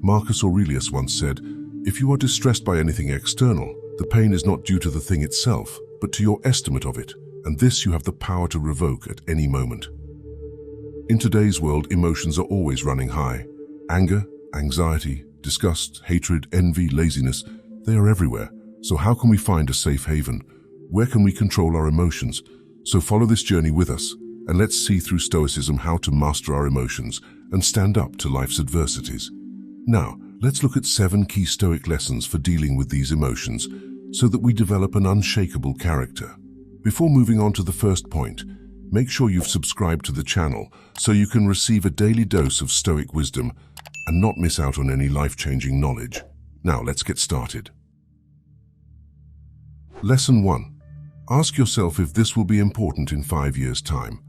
Marcus Aurelius once said, "If you are distressed by anything external, the pain is not due to the thing itself, but to your estimate of it, and this you have the power to revoke at any moment." In today's world, emotions are always running high. Anger, anxiety, disgust, hatred, envy, laziness, they are everywhere. So how can we find a safe haven? Where can we control our emotions? So follow this journey with us, and let's see through Stoicism how to master our emotions and stand up to life's adversities. Now, let's look at 7 key Stoic lessons for dealing with these emotions so that we develop an unshakable character. Before moving on to the first point, make sure you've subscribed to the channel so you can receive a daily dose of Stoic wisdom and not miss out on any life-changing knowledge. Now, let's get started. Lesson 1. Ask yourself if this will be important in 5 years' time.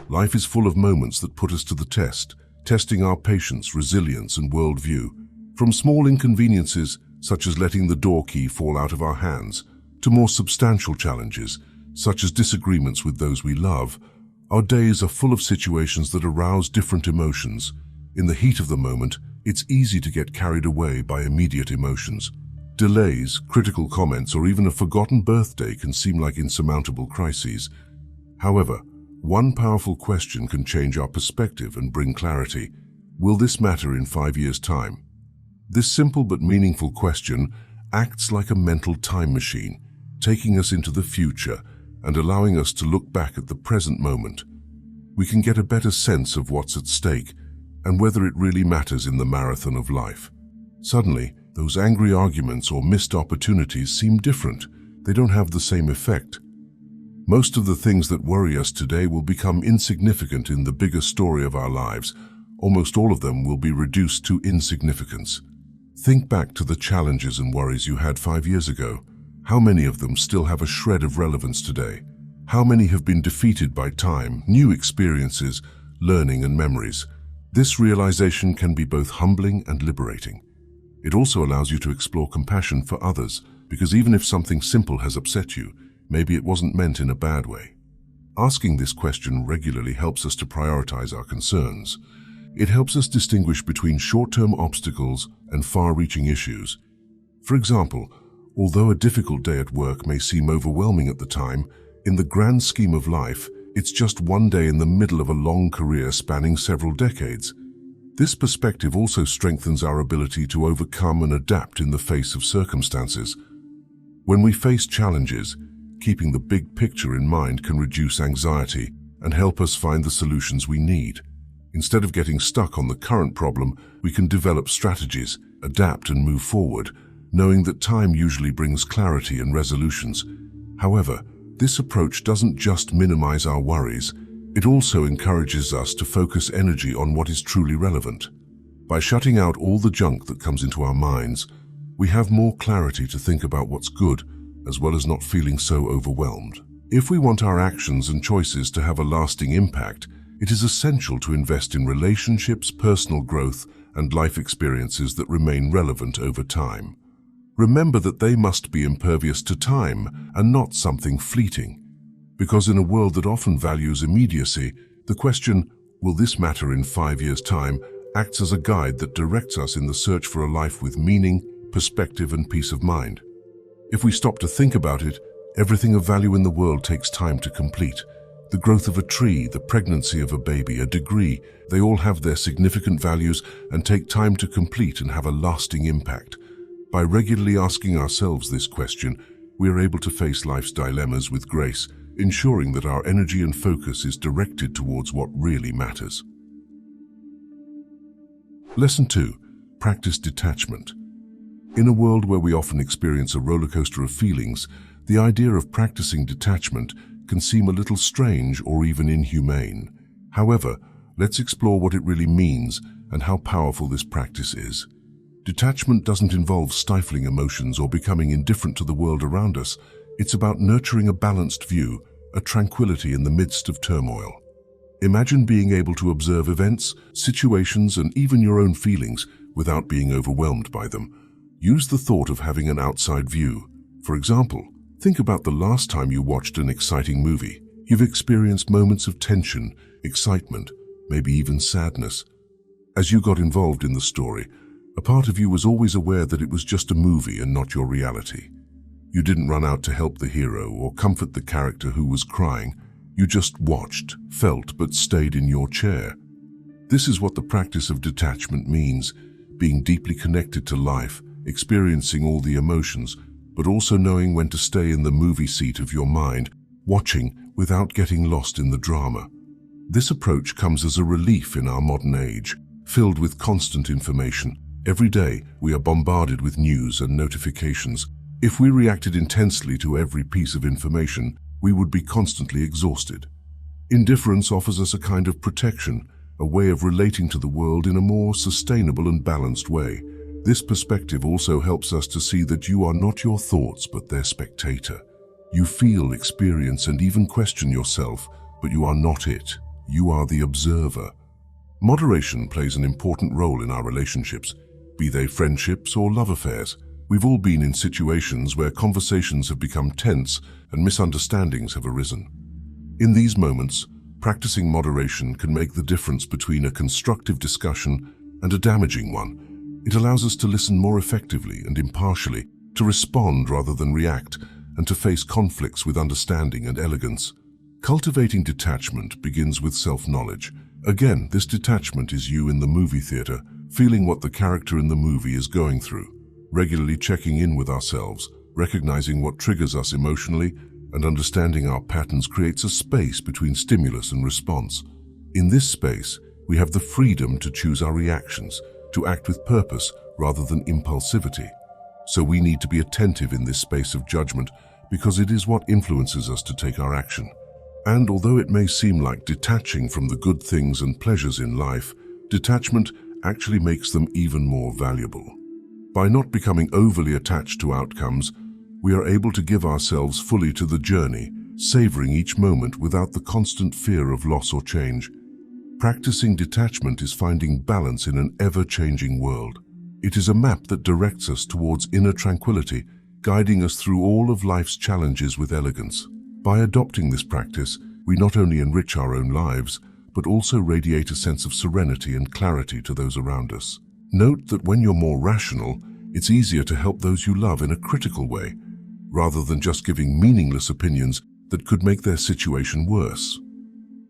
Life is full of moments that put us to the test, testing our patience, resilience, and worldview. From small inconveniences, such as letting the door key fall out of our hands, to more substantial challenges, such as disagreements with those we love, our days are full of situations that arouse different emotions. In the heat of the moment, it's easy to get carried away by immediate emotions. Delays, critical comments, or even a forgotten birthday can seem like insurmountable crises. However, one powerful question can change our perspective and bring clarity. Will this matter in 5 years' time? This simple but meaningful question acts like a mental time machine, taking us into the future and allowing us to look back at the present moment. We can get a better sense of what's at stake and whether it really matters in the marathon of life. Suddenly, those angry arguments or missed opportunities seem different. They don't have the same effect. Most of the things that worry us today will become insignificant in the bigger story of our lives. Almost all of them will be reduced to insignificance. Think back to the challenges and worries you had 5 years ago. How many of them still have a shred of relevance today? How many have been defeated by time, new experiences, learning, and memories? This realization can be both humbling and liberating. It also allows you to explore compassion for others, because even if something simple has upset you, maybe it wasn't meant in a bad way. Asking this question regularly helps us to prioritize our concerns. It helps us distinguish between short-term obstacles and far-reaching issues. For example, although a difficult day at work may seem overwhelming at the time, in the grand scheme of life, it's just one day in the middle of a long career spanning several decades. This perspective also strengthens our ability to overcome and adapt in the face of circumstances. When we face challenges, keeping the big picture in mind can reduce anxiety and help us find the solutions we need. Instead of getting stuck on the current problem, we can develop strategies, adapt, and move forward, knowing that time usually brings clarity and resolutions. However, this approach doesn't just minimize our worries. It also encourages us to focus energy on what is truly relevant. By shutting out all the junk that comes into our minds, we have more clarity to think about what's good, as well as not feeling so overwhelmed. If we want our actions and choices to have a lasting impact, it is essential to invest in relationships, personal growth, and life experiences that remain relevant over time. Remember that they must be impervious to time and not something fleeting. Because in a world that often values immediacy, the question, "Will this matter in 5 years' time?" acts as a guide that directs us in the search for a life with meaning, perspective, and peace of mind. If we stop to think about it, everything of value in the world takes time to complete. The growth of a tree, the pregnancy of a baby, a degree, they all have their significant values and take time to complete and have a lasting impact. By regularly asking ourselves this question, we are able to face life's dilemmas with grace, ensuring that our energy and focus is directed towards what really matters. Lesson 2. Practice detachment. In a world where we often experience a roller coaster of feelings, the idea of practicing detachment can seem a little strange or even inhumane. However, let's explore what it really means and how powerful this practice is. Detachment doesn't involve stifling emotions or becoming indifferent to the world around us. It's about nurturing a balanced view, a tranquility in the midst of turmoil. Imagine being able to observe events, situations, and even your own feelings without being overwhelmed by them. Use the thought of having an outside view. For example, think about the last time you watched an exciting movie. You've experienced moments of tension, excitement, maybe even sadness. As you got involved in the story, A part of you was always aware that it was just a movie and not your reality. You didn't run out to help the hero or comfort the character who was crying. You just watched, felt, but stayed in your chair. This is what the practice of detachment means, being deeply connected to life, experiencing all the emotions, but also knowing when to stay in the movie seat of your mind, watching without getting lost in the drama. This approach comes as a relief in our modern age, filled with constant information. Every day, we are bombarded with news and notifications. If we reacted intensely to every piece of information, we would be constantly exhausted. Indifference offers us a kind of protection, a way of relating to the world in a more sustainable and balanced way. This perspective also helps us to see that you are not your thoughts but their spectator. You feel, experience, and even question yourself, but you are not it. You are the observer. Moderation plays an important role in our relationships, be they friendships or love affairs. We've all been in situations where conversations have become tense and misunderstandings have arisen. In these moments, practicing moderation can make the difference between a constructive discussion and a damaging one. It allows us to listen more effectively and impartially, to respond rather than react, and to face conflicts with understanding and elegance. Cultivating detachment begins with self-knowledge. Again, this detachment is you in the movie theater, feeling what the character in the movie is going through, regularly checking in with ourselves, recognizing what triggers us emotionally, and understanding our patterns creates a space between stimulus and response. In this space, we have the freedom to choose our reactions, to act with purpose rather than impulsivity. So we need to be attentive in this space of judgment because it is what influences us to take our action. And although it may seem like detaching from the good things and pleasures in life, detachment actually makes them even more valuable. By not becoming overly attached to outcomes, we are able to give ourselves fully to the journey, savoring each moment without the constant fear of loss or change. Practicing detachment is finding balance in an ever-changing world. It is a map that directs us towards inner tranquility, guiding us through all of life's challenges with elegance. By adopting this practice, we not only enrich our own lives, but also radiate a sense of serenity and clarity to those around us. Note that when you're more rational, it's easier to help those you love in a critical way, rather than just giving meaningless opinions that could make their situation worse.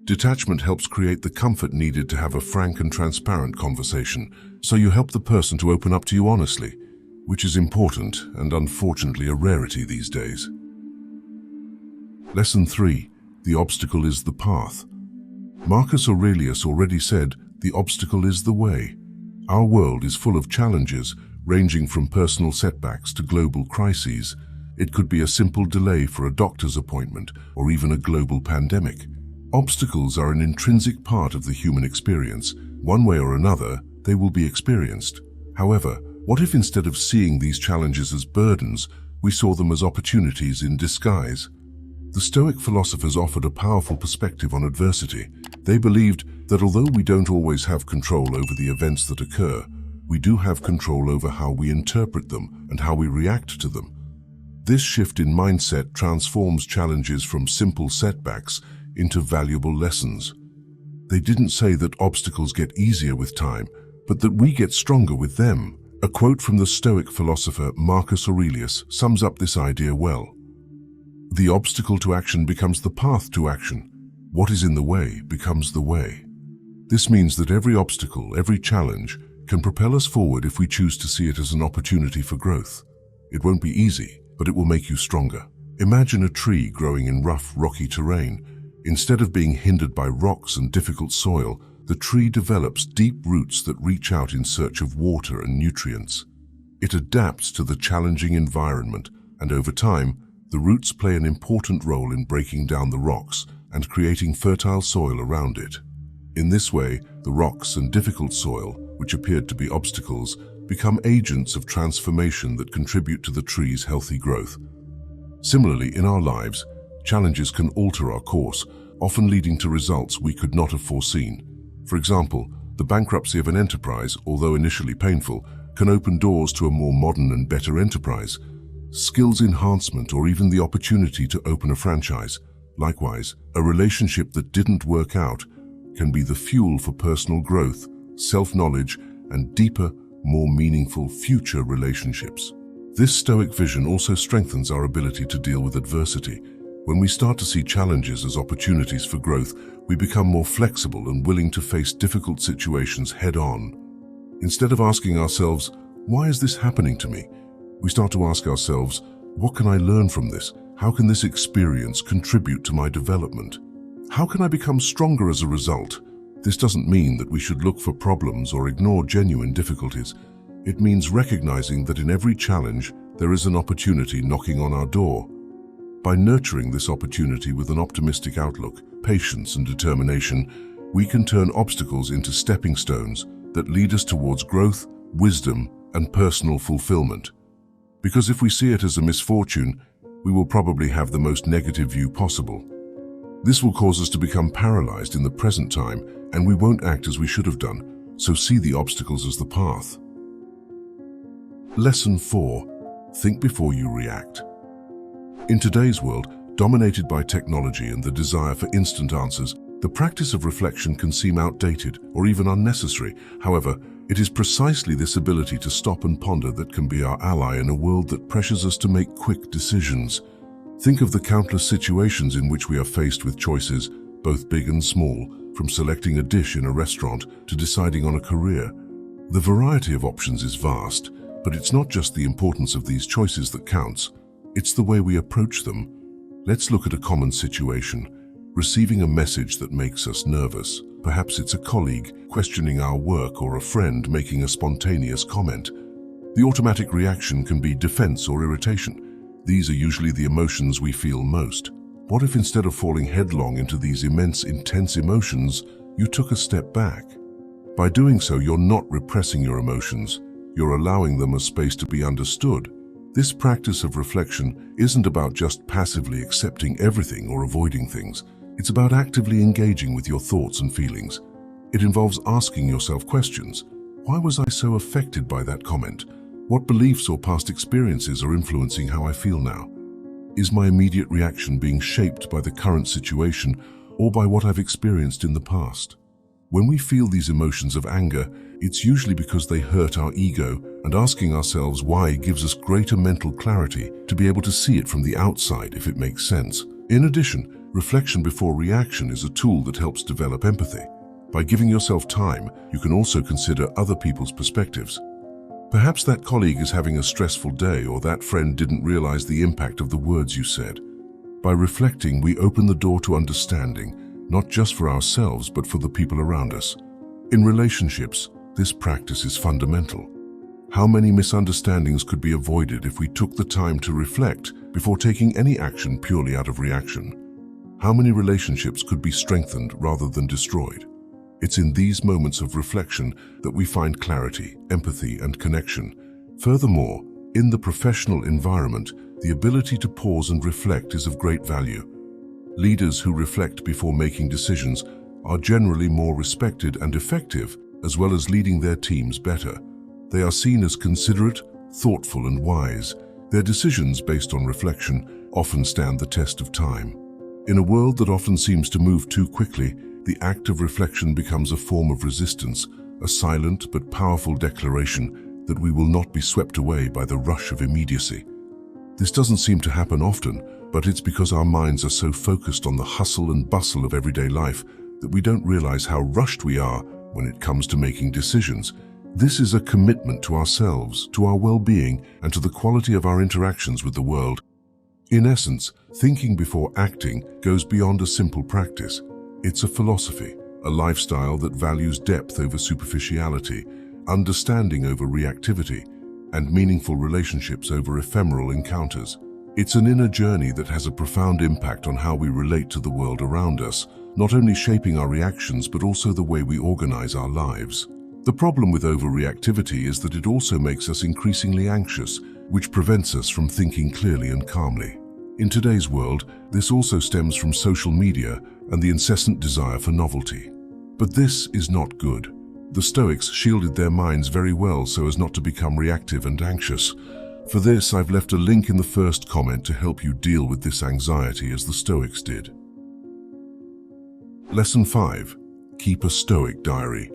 Detachment helps create the comfort needed to have a frank and transparent conversation, so you help the person to open up to you honestly, which is important and unfortunately a rarity these days. Lesson 3. The obstacle is the path. Marcus Aurelius already said, "The obstacle is the way." Our world is full of challenges, ranging from personal setbacks to global crises. It could be a simple delay for a doctor's appointment or even a global pandemic. Obstacles are an intrinsic part of the human experience. One way or another, they will be experienced. However, what if instead of seeing these challenges as burdens, we saw them as opportunities in disguise? The Stoic philosophers offered a powerful perspective on adversity. They believed that although we don't always have control over the events that occur, we do have control over how we interpret them and how we react to them. This shift in mindset transforms challenges from simple setbacks into valuable lessons. They didn't say that obstacles get easier with time, but that we get stronger with them. A quote from the Stoic philosopher Marcus Aurelius sums up this idea well. The obstacle to action becomes the path to action. What is in the way becomes the way. This means that every obstacle, every challenge, can propel us forward if we choose to see it as an opportunity for growth. It won't be easy, but it will make you stronger. Imagine a tree growing in rough, rocky terrain. Instead of being hindered by rocks and difficult soil, the tree develops deep roots that reach out in search of water and nutrients. It adapts to the challenging environment, and over time, the roots play an important role in breaking down the rocks and creating fertile soil around it. In this way, the rocks and difficult soil, which appeared to be obstacles, become agents of transformation that contribute to the tree's healthy growth. Similarly, in our lives, challenges can alter our course, often leading to results we could not have foreseen. For example, the bankruptcy of an enterprise, although initially painful, can open doors to a more modern and better enterprise, skills enhancement, or even the opportunity to open a franchise. Likewise, a relationship that didn't work out can be the fuel for personal growth, self-knowledge, and deeper, more meaningful future relationships. This Stoic vision also strengthens our ability to deal with adversity. When we start to see challenges as opportunities for growth, we become more flexible and willing to face difficult situations head-on. Instead of asking ourselves, "Why is this happening to me?" we start to ask ourselves, "What can I learn from this? How can this experience contribute to my development? How can I become stronger as a result?" This doesn't mean that we should look for problems or ignore genuine difficulties. It means recognizing that in every challenge, there is an opportunity knocking on our door. By nurturing this opportunity with an optimistic outlook, patience, and determination, we can turn obstacles into stepping stones that lead us towards growth, wisdom, and personal fulfillment. Because if we see it as a misfortune, we will probably have the most negative view possible. This will cause us to become paralyzed in the present time, and we won't act as we should have done, so see the obstacles as the path. Lesson 4. Think before you react. In today's world, dominated by technology and the desire for instant answers, the practice of reflection can seem outdated or even unnecessary. However, it is precisely this ability to stop and ponder that can be our ally in a world that pressures us to make quick decisions. Think of the countless situations in which we are faced with choices, both big and small, from selecting a dish in a restaurant to deciding on a career. The variety of options is vast, but it's not just the importance of these choices that counts. It's the way we approach them. Let's look at a common situation. Receiving a message that makes us nervous. Perhaps it's a colleague questioning our work or a friend making a spontaneous comment. The automatic reaction can be defense or irritation. These are usually the emotions we feel most. What if instead of falling headlong into these immense, intense emotions, you took a step back? By doing so, you're not repressing your emotions. You're allowing them a space to be understood. This practice of reflection isn't about just passively accepting everything or avoiding things. It's about actively engaging with your thoughts and feelings. It involves asking yourself questions. Why was I so affected by that comment? What beliefs or past experiences are influencing how I feel now? Is my immediate reaction being shaped by the current situation or by what I've experienced in the past? When we feel these emotions of anger, it's usually because they hurt our ego, and asking ourselves why gives us greater mental clarity to be able to see it from the outside if it makes sense. In addition, reflection before reaction is a tool that helps develop empathy. By giving yourself time, you can also consider other people's perspectives. Perhaps that colleague is having a stressful day, or that friend didn't realize the impact of the words you said. By reflecting, we open the door to understanding, not just for ourselves, but for the people around us. In relationships, this practice is fundamental. How many misunderstandings could be avoided if we took the time to reflect before taking any action purely out of reaction? How many relationships could be strengthened rather than destroyed? It's in these moments of reflection that we find clarity, empathy, and connection. Furthermore, in the professional environment, the ability to pause and reflect is of great value. Leaders who reflect before making decisions are generally more respected and effective, as well as leading their teams better. They are seen as considerate, thoughtful, and wise. Their decisions based on reflection often stand the test of time. In a world that often seems to move too quickly, the act of reflection becomes a form of resistance, a silent but powerful declaration that we will not be swept away by the rush of immediacy. This doesn't seem to happen often, but it's because our minds are so focused on the hustle and bustle of everyday life that we don't realize how rushed we are when it comes to making decisions. This is a commitment to ourselves, to our well-being, and to the quality of our interactions with the world. In essence, thinking before acting goes beyond a simple practice. It's a philosophy, a lifestyle that values depth over superficiality, understanding over reactivity, and meaningful relationships over ephemeral encounters. It's an inner journey that has a profound impact on how we relate to the world around us, not only shaping our reactions but also the way we organize our lives. The problem with overreactivity is that it also makes us increasingly anxious, which prevents us from thinking clearly and calmly. In today's world, this also stems from social media and the incessant desire for novelty. But this is not good. The Stoics shielded their minds very well so as not to become reactive and anxious. For this, I've left a link in the first comment to help you deal with this anxiety as the Stoics did. Lesson 5. Keep a Stoic diary.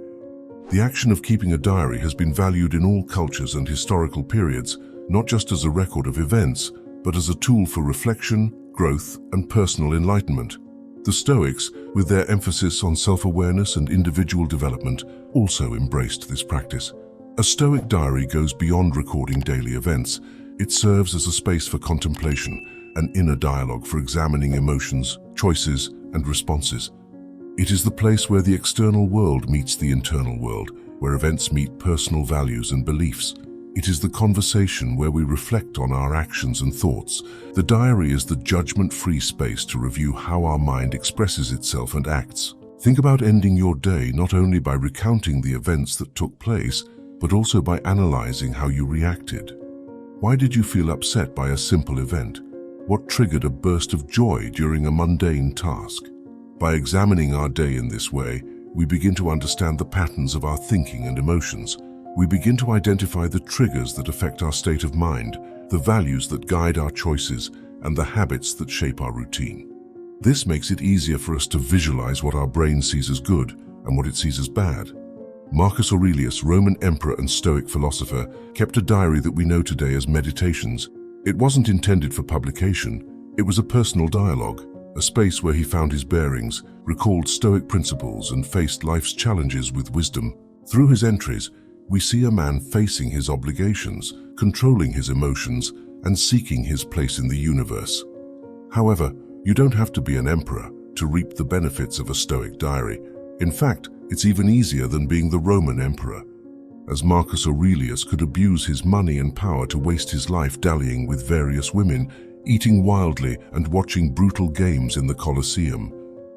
The action of keeping a diary has been valued in all cultures and historical periods, not just as a record of events, but as a tool for reflection, growth, and personal enlightenment. The Stoics, with their emphasis on self-awareness and individual development, also embraced this practice. A Stoic diary goes beyond recording daily events. It serves as a space for contemplation, an inner dialogue for examining emotions, choices, and responses. It is the place where the external world meets the internal world, where events meet personal values and beliefs. It is the conversation where we reflect on our actions and thoughts. The diary is the judgment-free space to review how our mind expresses itself and acts. Think about ending your day not only by recounting the events that took place, but also by analyzing how you reacted. Why did you feel upset by a simple event? What triggered a burst of joy during a mundane task? By examining our day in this way, we begin to understand the patterns of our thinking and emotions. We begin to identify the triggers that affect our state of mind, the values that guide our choices, and the habits that shape our routine. This makes it easier for us to visualize what our brain sees as good and what it sees as bad. Marcus Aurelius, Roman emperor and Stoic philosopher, kept a diary that we know today as Meditations. It wasn't intended for publication. It was a personal dialogue, a space where he found his bearings, recalled Stoic principles, and faced life's challenges with wisdom. Through his entries, we see a man facing his obligations, controlling his emotions, and seeking his place in the universe. However, you don't have to be an emperor to reap the benefits of a Stoic diary. In fact, it's even easier than being the Roman emperor, as Marcus Aurelius could abuse his money and power to waste his life dallying with various women, eating wildly and watching brutal games in the Colosseum.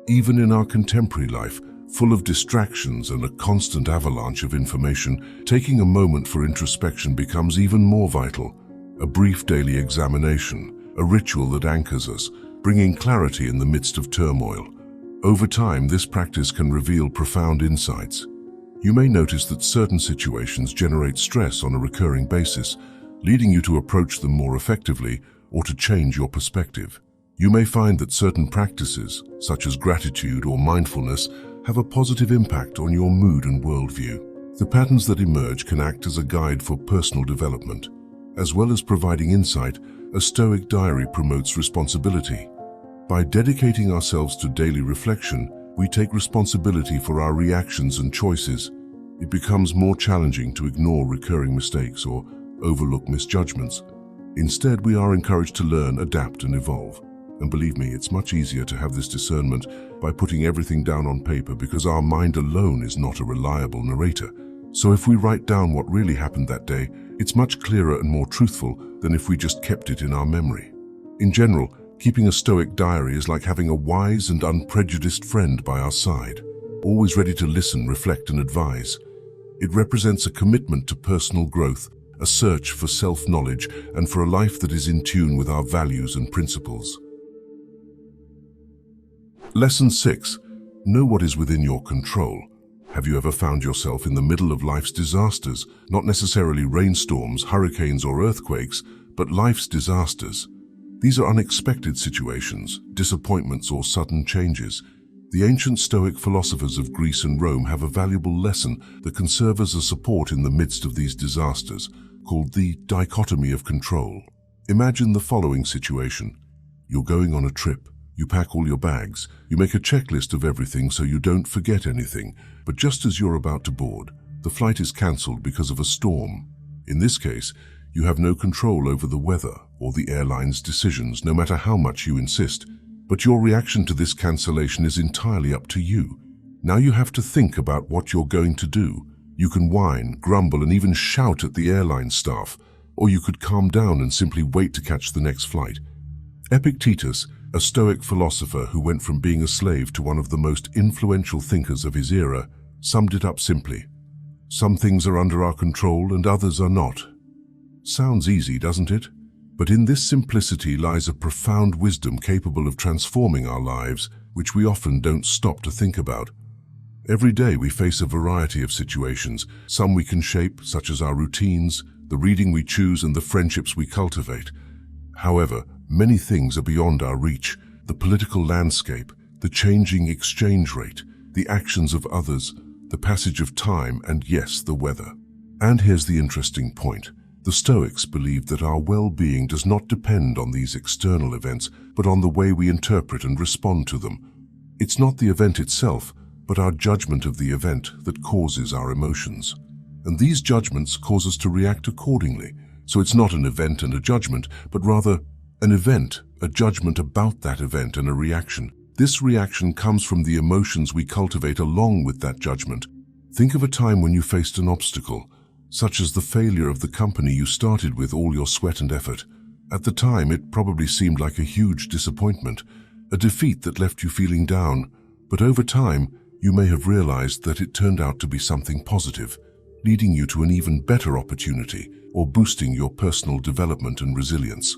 Even in our contemporary life, full of distractions and a constant avalanche of information, taking a moment for introspection becomes even more vital. A brief daily examination, a ritual that anchors us, bringing clarity in the midst of turmoil. Over time, this practice can reveal profound insights. You may notice that certain situations generate stress on a recurring basis, leading you to approach them more effectively or to change your perspective. You may find that certain practices, such as gratitude or mindfulness, have a positive impact on your mood and worldview. The patterns that emerge can act as a guide for personal development. As well as providing insight, a Stoic diary promotes responsibility. By dedicating ourselves to daily reflection, we take responsibility for our reactions and choices. It becomes more challenging to ignore recurring mistakes or overlook misjudgments. Instead, we are encouraged to learn, adapt, and evolve. And believe me, it's much easier to have this discernment by putting everything down on paper, because our mind alone is not a reliable narrator. So if we write down what really happened that day, it's much clearer and more truthful than if we just kept it in our memory. In general, keeping a Stoic diary is like having a wise and unprejudiced friend by our side, always ready to listen, reflect, and advise. It represents a commitment to personal growth, a search for self-knowledge, and for a life that is in tune with our values and principles. Lesson 6. Know what is within your control. Have you ever found yourself in the middle of life's disasters? Not necessarily rainstorms, hurricanes, or earthquakes, but life's disasters. These are unexpected situations, disappointments, or sudden changes. The ancient Stoic philosophers of Greece and Rome have a valuable lesson that can serve as a support in the midst of these disasters, called the dichotomy of control. Imagine the following situation. You're going on a trip. You pack all your bags. You make a checklist of everything so you don't forget anything. But just as you're about to board, the flight is cancelled because of a storm. In this case, you have no control over the weather or the airline's decisions, no matter how much you insist. But your reaction to this cancellation is entirely up to you. Now you have to think about what you're going to do. You can whine, grumble, and even shout at the airline staff, or you could calm down and simply wait to catch the next flight. Epictetus, a Stoic philosopher who went from being a slave to one of the most influential thinkers of his era, summed it up simply. Some things are under our control and others are not. Sounds easy, doesn't it? But in this simplicity lies a profound wisdom capable of transforming our lives, which we often don't stop to think about. Every day we face a variety of situations. Some we can shape, such as our routines, the reading we choose, and the friendships we cultivate. However, many things are beyond our reach: the political landscape, the changing exchange rate, the actions of others, the passage of time, and yes, the weather. And here's the interesting point. The Stoics believed that our well-being does not depend on these external events, but on the way we interpret and respond to them. It's not the event itself, but our judgment of the event that causes our emotions. And these judgments cause us to react accordingly. So it's not an event and a judgment, but rather an event, a judgment about that event, and a reaction. This reaction comes from the emotions we cultivate along with that judgment. Think of a time when you faced an obstacle, such as the failure of the company you started with all your sweat and effort. At the time, it probably seemed like a huge disappointment, a defeat that left you feeling down. But over time, you may have realized that it turned out to be something positive, leading you to an even better opportunity or boosting your personal development and resilience.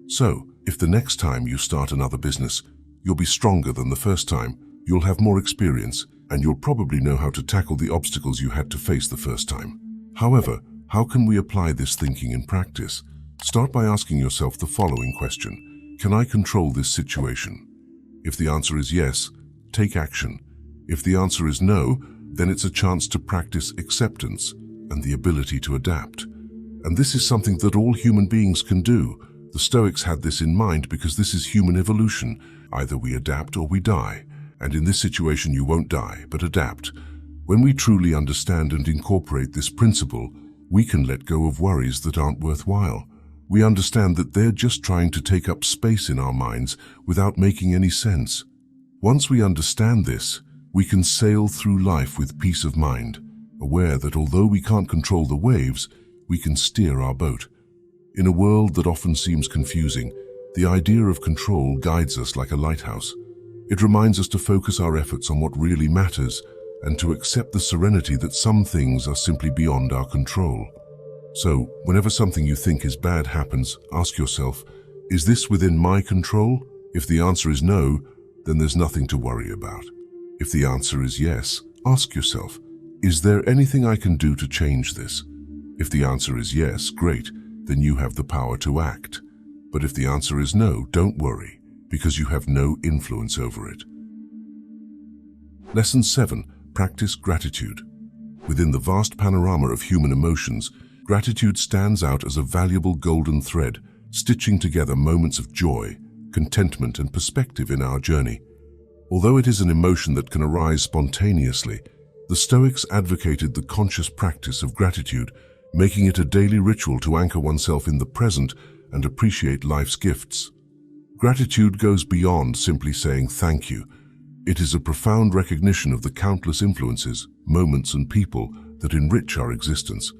So, if the next time you start another business, you'll be stronger than the first time, you'll have more experience, and you'll probably know how to tackle the obstacles you had to face the first time. However, how can we apply this thinking in practice? Start by asking yourself the following question: can I control this situation? If the answer is yes, take action. If the answer is no, then it's a chance to practice acceptance and the ability to adapt. And this is something that all human beings can do. The Stoics had this in mind because this is human evolution. Either we adapt or we die. And in this situation, you won't die, but adapt. When we truly understand and incorporate this principle, we can let go of worries that aren't worthwhile. We understand that they're just trying to take up space in our minds without making any sense. Once we understand this, we can sail through life with peace of mind, aware that although we can't control the waves, we can steer our boat. In a world that often seems confusing, the idea of control guides us like a lighthouse. It reminds us to focus our efforts on what really matters and to accept the serenity that some things are simply beyond our control. So, whenever something you think is bad happens, ask yourself, is this within my control? If the answer is no, then there's nothing to worry about. If the answer is yes, ask yourself, is there anything I can do to change this? If the answer is yes, great, then you have the power to act. But if the answer is no, don't worry, because you have no influence over it. Lesson 7. Practice gratitude. Within the vast panorama of human emotions, gratitude stands out as a valuable golden thread, stitching together moments of joy, contentment, and perspective in our journey. Although it is an emotion that can arise spontaneously, the Stoics advocated the conscious practice of gratitude, making it a daily ritual to anchor oneself in the present and appreciate life's gifts. Gratitude goes beyond simply saying thank you. It is a profound recognition of the countless influences, moments, and people that enrich our existence.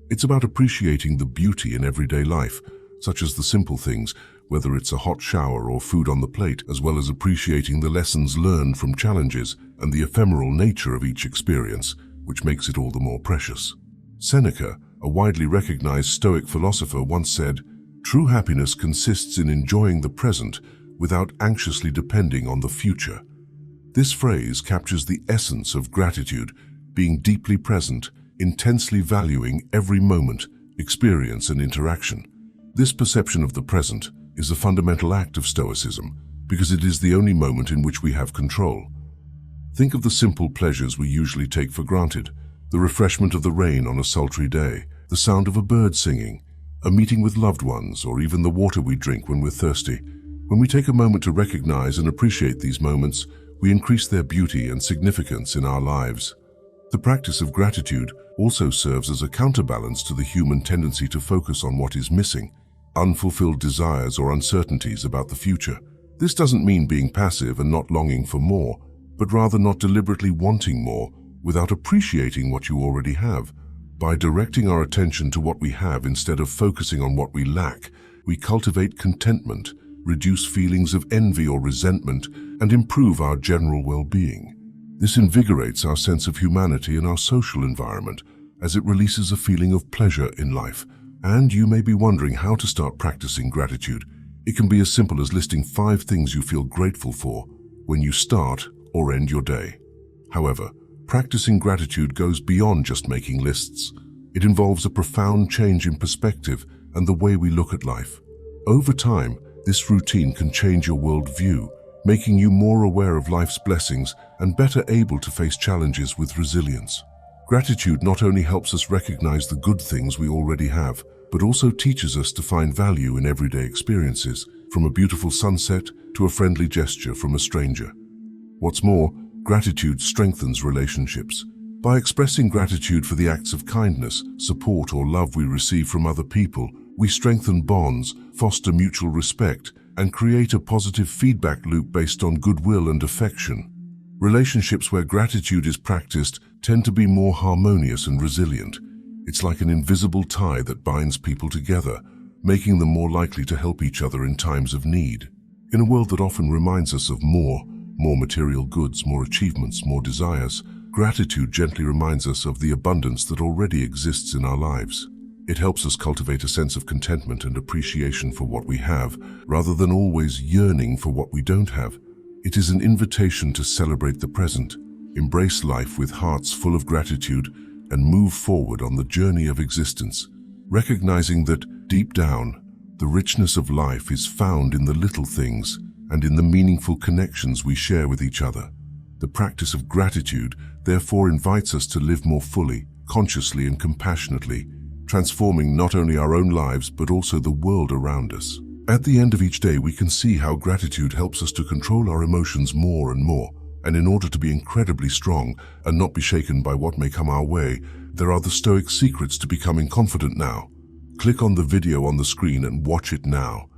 It's about appreciating the beauty in everyday life, such as the simple things, whether it's a hot shower or food on the plate, as well as appreciating the lessons learned from challenges and the ephemeral nature of each experience, which makes it all the more precious. Seneca, a widely recognized Stoic philosopher, once said, "True happiness consists in enjoying the present without anxiously depending on the future." This phrase captures the essence of gratitude, being deeply present, intensely valuing every moment, experience, and interaction. This perception of the present is a fundamental act of Stoicism because it is the only moment in which we have control. Think of the simple pleasures we usually take for granted: the refreshment of the rain on a sultry day, the sound of a bird singing, a meeting with loved ones, or even the water we drink when we're thirsty. When we take a moment to recognize and appreciate these moments, we increase their beauty and significance in our lives. The practice of gratitude also serves as a counterbalance to the human tendency to focus on what is missing, unfulfilled desires or uncertainties about the future. This doesn't mean being passive and not longing for more, but rather not deliberately wanting more without appreciating what you already have. By directing our attention to what we have instead of focusing on what we lack, we cultivate contentment, reduce feelings of envy or resentment, and improve our general well-being. This invigorates our sense of humanity and our social environment, as it releases a feeling of pleasure in life. And you may be wondering how to start practicing gratitude. It can be as simple as listing 5 things you feel grateful for when you start or end your day. However, practicing gratitude goes beyond just making lists. It involves a profound change in perspective and the way we look at life. Over time, this routine can change your worldview, making you more aware of life's blessings and better able to face challenges with resilience. Gratitude not only helps us recognize the good things we already have, but also teaches us to find value in everyday experiences, from a beautiful sunset to a friendly gesture from a stranger. What's more, gratitude strengthens relationships. By expressing gratitude for the acts of kindness, support, or love we receive from other people, we strengthen bonds, foster mutual respect, and create a positive feedback loop based on goodwill and affection. Relationships where gratitude is practiced tend to be more harmonious and resilient. It's like an invisible tie that binds people together, making them more likely to help each other in times of need. In a world that often reminds us of more material goods, more achievements, more desires, gratitude gently reminds us of the abundance that already exists in our lives. It helps us cultivate a sense of contentment and appreciation for what we have, rather than always yearning for what we don't have. It is an invitation to celebrate the present, embrace life with hearts full of gratitude, and move forward on the journey of existence, recognizing that, deep down, the richness of life is found in the little things and in the meaningful connections we share with each other. The practice of gratitude, therefore, invites us to live more fully, consciously, and compassionately, transforming not only our own lives but also the world around us. At the end of each day, we can see how gratitude helps us to control our emotions more and more. And in order to be incredibly strong and not be shaken by what may come our way, there are the Stoic secrets to becoming confident now. Click on the video on the screen and watch it now.